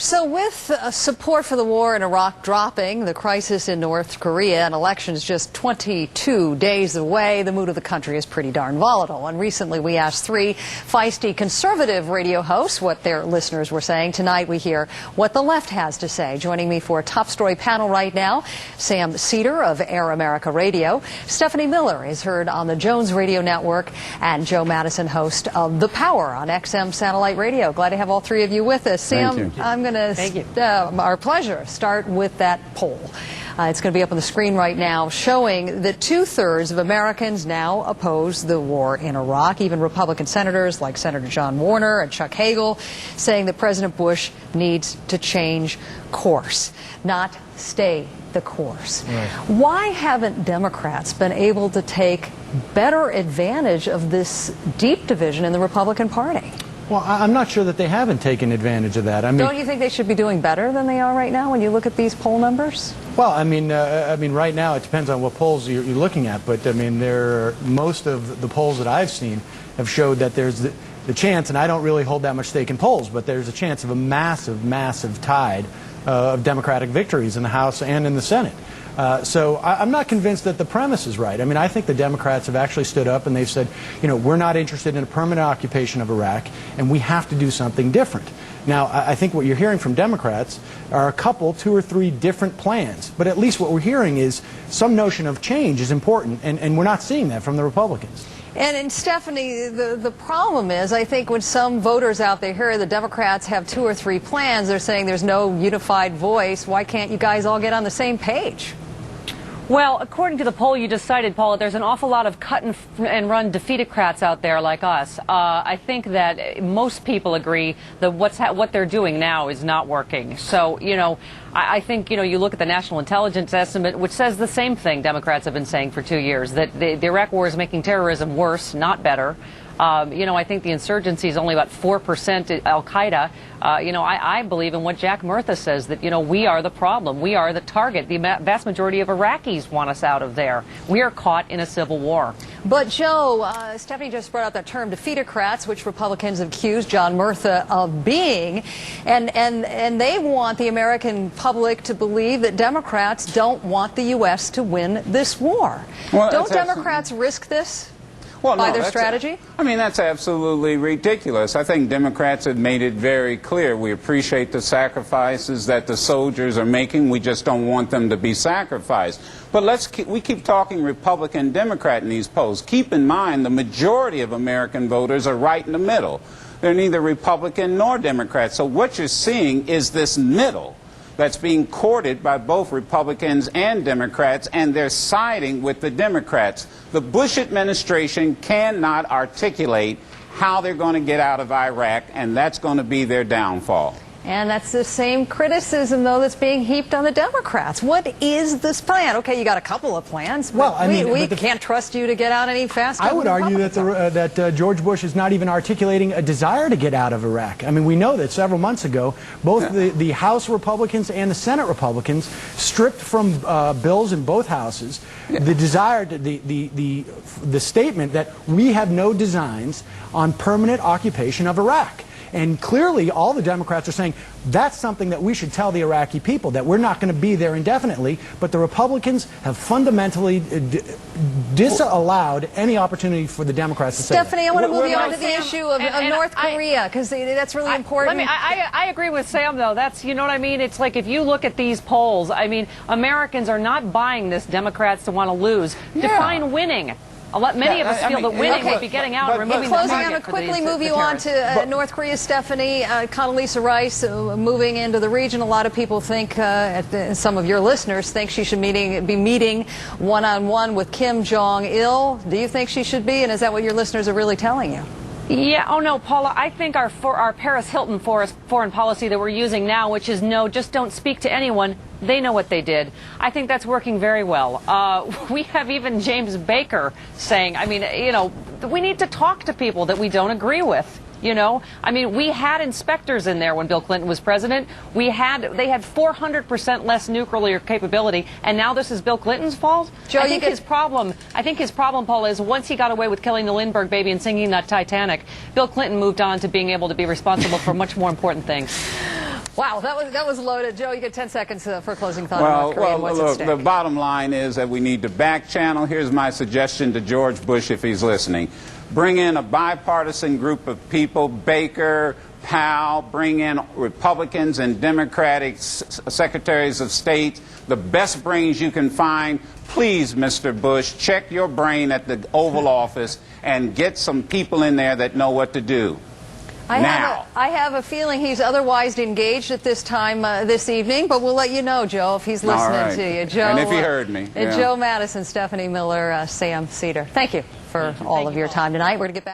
So with support for the war in Iraq dropping, the crisis in North Korea, and elections just 22 days away, the mood of the country is pretty darn volatile. And recently we asked three feisty conservative radio hosts what their listeners were saying. Tonight we hear what the left has to say. Joining me for a top story panel right now, Sam Cedar of Air America Radio. Stephanie Miller is heard on the Jones Radio Network, and Joe Madison, host of The Power on XM Satellite Radio. Glad to have all three of you with us. Sam, I'm going to, our pleasure, start with that poll. It's going to be up on the screen right now, showing that 2/3 of Americans now oppose the war in Iraq. Even Republican senators like Senator John Warner and Chuck Hagel saying that President Bush needs to change course, not stay the course. Right. Why haven't Democrats been able to take better advantage of this deep division in the Republican Party? Well, I'm not sure that they haven't taken advantage of that. I mean, don't you think they should be doing better than they are right now when you look at these poll numbers? Well, I mean, right now it depends on what polls you're looking at. But I mean, most of the polls that I've seen have showed that there's the chance, and I don't really hold that much stake in polls, but there's a chance of a massive tide of Democratic victories in the House and in the Senate. So I'm not convinced that the premise is right. I mean, I think the Democrats have actually stood up and they've said, you know, we're not interested in a permanent occupation of Iraq, and we have to do something different. Now, I think what you're hearing from Democrats are a couple, 2 or 3 different plans. But at least what we're hearing is some notion of change is important, and we're not seeing that from the Republicans. And Stephanie, the problem is, I think when some voters out there hear the Democrats have 2 or 3 plans, they're saying there's no unified voice. Why can't you guys all get on the same page? Well, according to the poll you just cited, Paula, there's an awful lot of cut-and-run defeatocrats out there like us. I think that most people agree that what they're doing now is not working. So, you know, I think, you know, you look at the National Intelligence Estimate, which says the same thing Democrats have been saying for 2 years, that the Iraq War is making terrorism worse, not better. You know, I think the insurgency is only about 4% al-Qaeda. You know, I believe in what Jack Murtha says, that, you know, we are the problem. We are the target. The vast majority of Iraqis want us out of there. We are caught in a civil war. But, Joe, Stephanie just brought out that term, defeatocrats, which Republicans have accused John Murtha of being. And they want the American public to believe that Democrats don't want the U.S. to win this war. Well, don't Democrats risk this? Well, by their strategy? I mean, that's absolutely ridiculous. I think Democrats have made it very clear. We appreciate the sacrifices that the soldiers are making. We just don't want them to be sacrificed. But we keep talking Republican, Democrat in these polls. Keep in mind the majority of American voters are right in the middle. They're neither Republican nor Democrat. So what you're seeing is this middle that's being courted by both Republicans and Democrats, and they're siding with the Democrats. The Bush administration cannot articulate how they're going to get out of Iraq, and that's going to be their downfall. And that's the same criticism, though, that's being heaped on the Democrats. What is this plan? Okay, you got a couple of plans, but well, I mean, we can't trust you to get out any faster. I would argue that George Bush is not even articulating a desire to get out of Iraq. I mean, we know that several months ago, both the House Republicans and the Senate Republicans stripped from bills in both houses the desire, the statement that we have no designs on permanent occupation of Iraq. And clearly, all the Democrats are saying that's something that we should tell the Iraqi people, that we're not going to be there indefinitely. But the Republicans have fundamentally disallowed any opportunity for the Democrats to say that. Stephanie, I want to move you on to the issue of North Korea, because that's really important. I agree with Sam, though. That's, you know what I mean? It's like if you look at these polls, I mean, Americans are not buying this Democrats to want to lose. Yeah. Define winning. Many of us feel that winning would be getting out and removing the target. I'm going to quickly move you on to North Korea, Stephanie. Condoleezza Rice moving into the region. A lot of people think, some of your listeners think she should be meeting one-on-one with Kim Jong-il. Do you think she should be, and is that what your listeners are really telling you? Yeah, oh no, Paula, I think our Paris Hilton foreign policy that we're using now, which is no, just don't speak to anyone, they know what they did. I think that's working very well. We have even James Baker saying, I mean, you know, we need to talk to people that we don't agree with. You know, I mean, we had inspectors in there when Bill Clinton was president. They had 400% less nuclear capability, and now this is Bill Clinton's fault. Joe, I think his problem, Paul, is once he got away with killing the Lindbergh baby and singing that Titanic, Bill Clinton moved on to being able to be responsible for much more important things. Wow, that was loaded. Joe, you get 10 seconds for a closing thought on North Korea Well, and what's at look, stake. the bottom line is that we need to back channel. Here's my suggestion to George Bush if he's listening. Bring in a bipartisan group of people, Baker, Powell, bring in Republicans and Democratic secretaries of state, the best brains you can find. Please, Mr. Bush, check your brain at the Oval Office and get some people in there that know what to do. I have a feeling he's otherwise engaged at this time this evening, but we'll let you know, Joe, if he's listening to you. Joe, and if he heard me. Yeah. Joe Madison, Stephanie Miller, Sam Cedar. Thank you for all of your time tonight. We're going to get back.